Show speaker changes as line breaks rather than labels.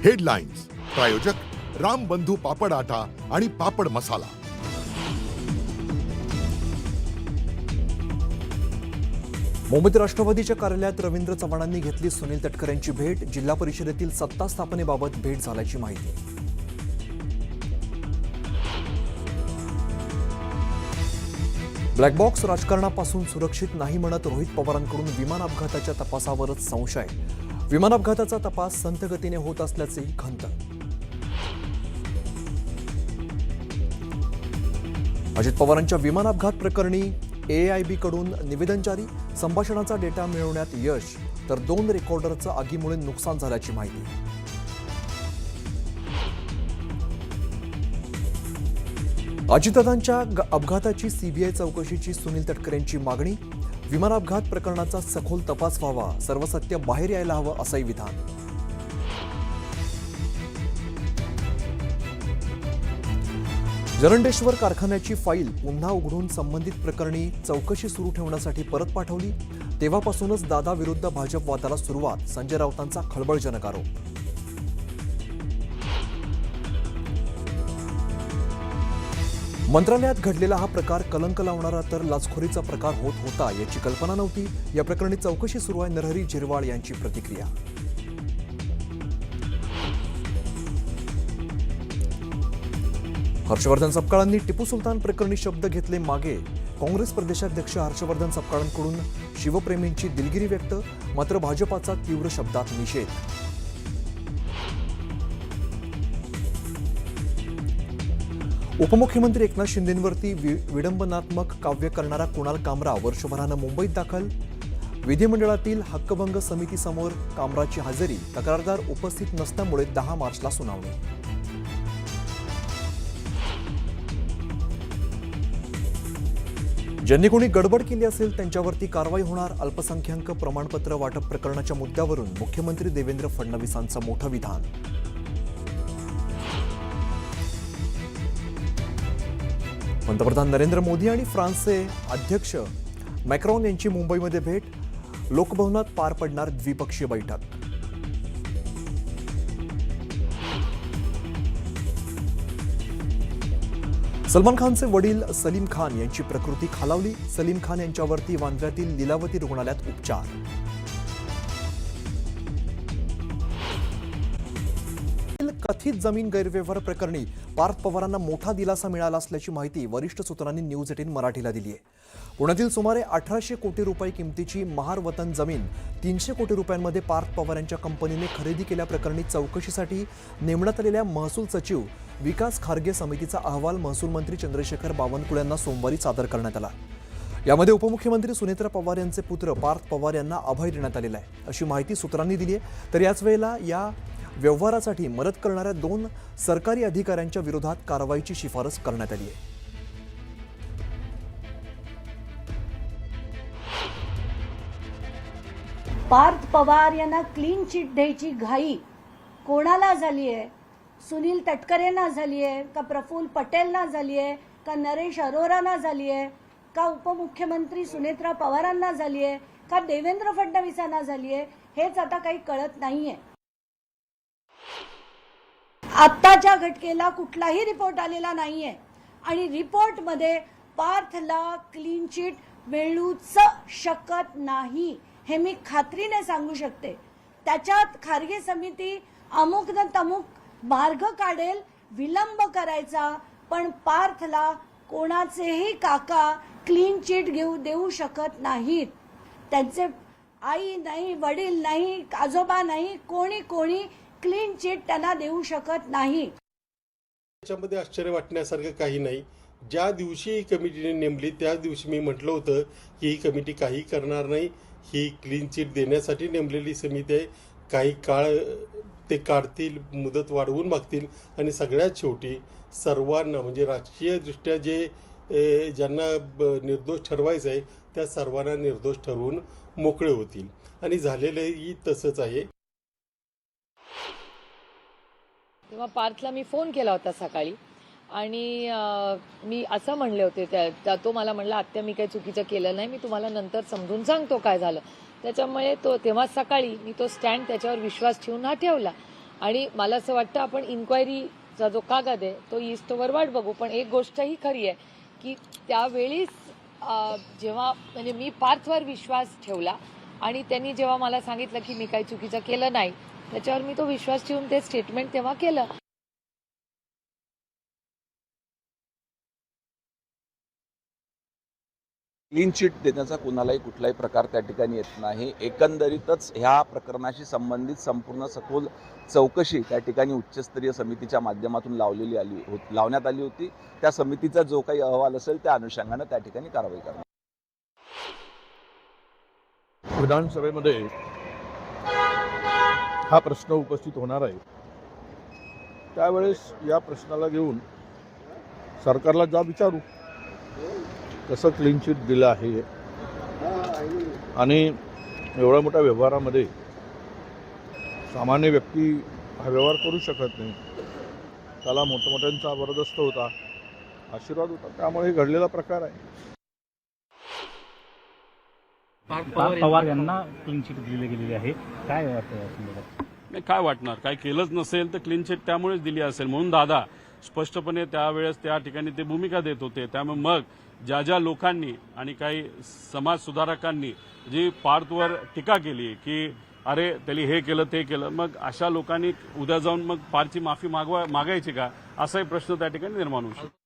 Headlines प्रायोजक राम बंधू पापड आटा आणि पापड मसाला।
मुंबईत राष्ट्रवादीच्या कार्यालयात रवींद्र चव्हाणांनी घेतली सुनील तटकरेंची भेट। जिल्हा परिषदेतील सत्ता स्थापनेबाबत भेट झाल्याची माहिती। ब्लॅक बॉक्स राजकारणापासून सुरक्षित नाही म्हणत रोहित पवारांकडून विमान अपघाताच्या तपासावरच संशय। विमान अपघाताचा तपास संथ गतीने होत असल्याची खंत। अजित पवारांच्या विमान अपघात प्रकरणी AIB कडून निवेदन जारी। संभाषणाचा डेटा मिळवण्यात यश, तर 2 रेकॉर्डरचं आगीमुळे नुकसान झाल्याची माहिती। अजितदादांच्या अपघाताची CBI चौकशीची सुनील तटकरेंची मागणी। विमान अपघात प्रकरणाचा सखोल तपास व्हावा, सर्व सत्य बाहेर यायला हवं असंही विधान। जरंडेश्वर कारखान्याची फाईल पुन्हा उघडून संबंधित प्रकरणी चौकशी सुरू ठेवण्यासाठी परत पाठवली। तेव्हापासूनच दादा विरुद्ध भाजप वादाला सुरुवात। संजय राऊतांचा खळबळजनक आरोप। मंत्रालयात घडलेला हा प्रकार कलंक लावणारा तर लाचखोरीचा प्रकार होता याची कल्पना नव्हती। या प्रकरणी चौकशी सुरू आहे। नरहरी झिरवाळ यांची प्रतिक्रिया। हर्षवर्धन सपकाळांनी टिपू सुलतान प्रकरणी शब्द घेतले मागे। काँग्रेस प्रदेशाध्यक्ष हर्षवर्धन सपकाळांकडून शिवप्रेमींची दिलगिरी व्यक्त, मात्र भाजपाचा तीव्र शब्दात निषेध। उपमुख्यमंत्री एकनाथ शिंदेंवरती विडंबनात्मक काव्य करणारा कुणाल कामरा वर्षभरानं मुंबईत दाखल। विधिमंडळातील हक्कभंग समितीसमोर कामराची हजेरी, तक्रारदार उपस्थित नसल्यामुळे 10 मार्चला सुनावणी। ज्यांनी कोणी गडबड केली असेल त्यांच्यावरती कारवाई होणार। अल्पसंख्याक प्रमाणपत्र वाटप प्रकरणाच्या मुद्द्यावरून मुख्यमंत्री देवेंद्र फडणवीसांचं मोठं विधान। पंतप्रधान नरेंद्र मोदी आणि फ्रान्सचे अध्यक्ष मॅक्रॉन यांची मुंबईमध्ये भेट। लोकभवनात पार पडणार द्विपक्षीय बैठक। सलमान खानचे वडील सलीम खान यांची प्रकृती खालावली। सलीम खान यांच्यावरती वांद्र्यातील लीलावती रुग्णालयात उपचार। कथित जमीन गैरव्यवहार प्रकरणी पार्थ पवारांना मोठा दिलासा मिळाला असल्याची माहिती वरिष्ठ सूत्रांनी न्यूज 18 मराठीला दिली आहे। पुण्यातील सुमारे 1800 कोटी रुपये किमतीची महार वतन जमीन 300 कोटी रुपयांमध्ये पार्थ पवार यांच्या कंपनीने खरेदी केल्याप्रकरणी चौकशीसाठी नेमण्यात आलेल्या महसूल सचिव विकास खारगे समितीचा अहवाल महसूल मंत्री चंद्रशेखर बावनकुळे यांना सोमवारी सादर करण्यात आला। यामध्ये उपमुख्यमंत्री सुनेत्रा पवार यांचे पुत्र पार्थ पवार यांना अभय देण्यात आलेला आहे अशी माहिती सूत्रांनी दिली आहे। तर याच वेळेला या व्यवहारासाठी मदत करणाऱ्या 2 सरकारी अधिकाऱ्यांच्या विरोधात कारवाईची शिफारस करण्यात आली आहे।
पार्थ पवार यांना क्लीन चिट द्यायची घाई कोणाला झाली आहे? सुनील तटकरेंना झाली आहे का? प्रफुल्ल पटेलना झाली आहे का? नरेश अरोरांना झाली आहे का? उपमुख्यमंत्री सुनेत्रा पवारांना झाली आहे का? देवेंद्र फडणवीसांना झाली आहे? हेच आता काही कळत नाहीये। आत्ताच्या घटनेला कुठलाही रिपोर्ट आलेला नाहीये आणि रिपोर्टमध्ये पार्थला क्लीन चिट मिळूच शकत नाही हे मी खात्रीने सांगू शकते। त्याच्यात खारगे समिती अमुक न तमुक मार्ग काढेल विलंब करायचा, पण पार्थला कोणाचेही काका क्लीन चिट देऊ शकत नाहीत। त्यांचे आई नाही, वडील नाही, आजोबा नाही, कोणी क्लीन चिट त्यांना देऊ शकत नाही।
त्याच्यामध्ये आश्चर्य वाटण्यासारखं काही नाही। ज्या दिवशी ही कमिटीने नेमली त्याच दिवशी मी म्हटलं होतं की ही कमिटी काही करणार नाही, ही क्लीन चिट देण्यासाठी नेमलेली समिती आहे। काही काळ ते काढतील, मुदत वाढवून मागतील आणि सगळ्यात शेवटी सर्वांना म्हणजे राजकीयदृष्ट्या ज्यांना निर्दोष ठरवायचं आहे त्या सर्वांना निर्दोष ठरवून मोकळे होतील आणि झालेलंही तसंच आहे।
तेव्हा पार्थला मी फोन केला होता सकाळी आणि मी असं म्हणले होते तो मला म्हणला आत्या मी काही चुकीचं केलं नाही, मी तुम्हाला नंतर समजून सांगतो काय झालं। त्याच्यामुळे तेव्हा सकाळी मी तो स्टँड त्याच्यावर विश्वास ठेवून हा ठेवला आणि मला असं वाटतं आपण इन्क्वायरीचा जो कागद आहे तो ईस्टवर वाट बघू. पण एक गोष्टही खरी आहे की त्यावेळीच जेव्हा म्हणजे मी पार्थवर विश्वास ठेवला आणि त्यांनी जेव्हा मला सांगितलं की मी काही चुकीचं केलं नाही, त्याच्यावर मी तो विश्वास ठेवून ते स्टेटमेंट तेव्हा केलं.
क्लीन चिट देण्याचा कुणालाही कुठलाही प्रकार त्या ठिकाणी येत नाही. एकंदरीतच ह्या प्रकरणाशी संबंधित संपूर्ण सखोल चौकशी त्या ठिकाणी उच्चस्तरीय समितीच्या माध्यमातून लावण्यात आली होती. त्या समितीचा जो काही अहवाल असेल त्या अनुषंगाने त्या ठिकाणी कारवाई करणार.
विधानसभेमध्ये हा प्रश्न उपस्थित होणार आहे. त्यावेळेस या प्रश्नाला घेऊन सरकारला जाब विचारू कसं क्लीन चिट दिलं आहे आणि एवढ्या मोठ्या व्यवहारामध्ये सामान्य व्यक्ती हा व्यवहार करू शकत नाही. त्याला मोठमोठ्यांचा जबरदस्त होता, आशीर्वाद होता, त्यामुळे हे घडलेला प्रकार आहे.
पार्थ पवार यांना क्लीन चिट दिली गेलेली आहे, काय वाटतं?
नाही, काय वाटणार, काय केलंच नसेल तर क्लीन चिट त्यामुळेच दिली असेल म्हणून दादा स्पष्टपणे त्यावेळेस त्या ठिकाणी ते भूमिका देत होते. त्यामुळे मग ज्या लोकांनी आणि काही समाज सुधारकांनी जी पार्थवर टीका केली की अरे त्यांनी हे केलं ते केलं, मग अशा लोकांनी उद्या जाऊन मग पार्थची माफी मागायची का, असाही प्रश्न त्या ठिकाणी निर्माण होऊ शकतो.